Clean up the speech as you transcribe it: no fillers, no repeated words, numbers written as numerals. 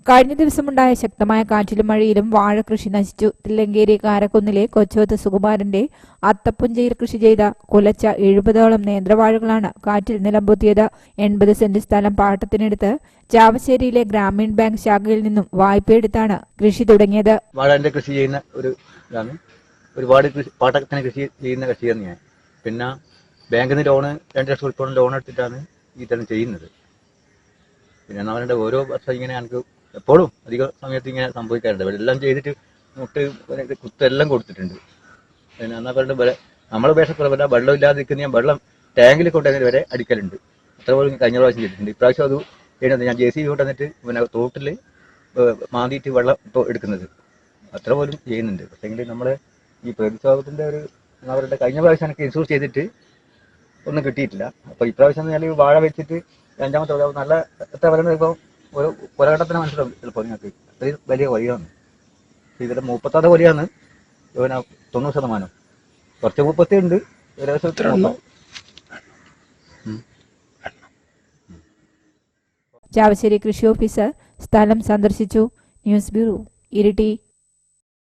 കഴിഞ്ഞ ദിവസമുണ്ടായ ശക്തമായ കാറ്റിലും മഴയിലും വാഴ കൃഷി നശിച്ചു. തില്ലങ്കേരി കാരക്കുന്നിലെ കൊച്ചോത്ത് സുകുമാരന്റെ അത്തപ്പുഞ്ചയിൽ കൃഷി ചെയ്ത കുലച്ച 70ഓളം നേന്ത്രവാഴകളാണ് കാറ്റിൽ നിലംപൊത്തിയത്. 80 സെന്റ് സ്ഥലം പാട്ടത്തിനെടുത്ത് ചാവശ്ശേരിയിലെ ഗ്രാമീൺ ബാങ്ക് ശാഖയിൽ നിന്നും വായ്പയെടുത്താണ് കൃഷി തുടങ്ങിയത്. വാഴന്റെ കൃഷി ചെയ്യുന്ന ഒരുപാട് പാട്ടത്തിന് കൃഷി ചെയ്യുന്ന കൃഷിയാണ് ഞാൻ. പിന്നെ ബാങ്കിൽ നിന്ന് ലോണ് 2 ലക്ഷം ഉൾപ്പെടെ ലോൺ എടുത്തിട്ടാണ് ഈ തരം ചെയ്യുന്നത്. പിന്നെ നമ്മളുടെ ഓരോ വർഷം ഇങ്ങനെ എനിക്ക് എപ്പോഴും അധിക സമയത്ത് ഇങ്ങനെ സംഭവിക്കാറുണ്ട്. എല്ലാം ചെയ്തിട്ട് മുട്ട് കുത്തെല്ലാം കൊടുത്തിട്ടുണ്ട്. പിന്നെ എന്നാൽ പറയുന്നത് നമ്മൾ ഉപേക്ഷക്കുറവല്ല, വെള്ളം ഇല്ലാതെ നിൽക്കുന്ന ഞാൻ വെള്ളം ടാങ്കിൽ കൊണ്ടുവന്നതിന് വരെ അടിക്കലുണ്ട്. അത്ര പോലും കഴിഞ്ഞ പ്രാവശ്യം ചെയ്തിട്ടുണ്ട്. ഇപ്രാവശ്യം അത് ചെയ്യുന്നത് ഞാൻ JCB കൊണ്ടുവന്നിട്ട് പിന്നെ തോട്ടിൽ മാന്തിയിട്ട് വെള്ളം ഇപ്പോൾ എടുക്കുന്നത് അത്ര പോലും ചെയ്യുന്നുണ്ട്. പക്ഷേങ്കിൽ നമ്മൾ ഈ പ്രതിരോധത്തിൻ്റെ അവരുടെ കഴിഞ്ഞ പ്രാവശ്യം എനിക്ക് ഇൻഷൂർ ചെയ്തിട്ട് ഒന്നും കിട്ടിയിട്ടില്ല. അപ്പോൾ ഇപ്രാവശ്യം ഞാൻ വാഴ വെച്ചിട്ട് 5ാമത്തെ നല്ല എത്ര പറയുന്നത് ഇപ്പോൾ ഒരു കൊലഘട്ടത്തിന് മനസ്സിലാവും ചിലപ്പോൾ നിങ്ങൾക്ക് അത്രയും വലിയ വഴിയാണ്. ഇതിൻ്റെ 36 വഴിയാണ് പിന്നെ 90%. കുറച്ച് 30 ഉണ്ട്, ഏകദേശം. ചാവശ്ശേരി കൃഷി ഓഫീസർ സ്ഥലം സന്ദർശിച്ചു. News bureau, Iritty.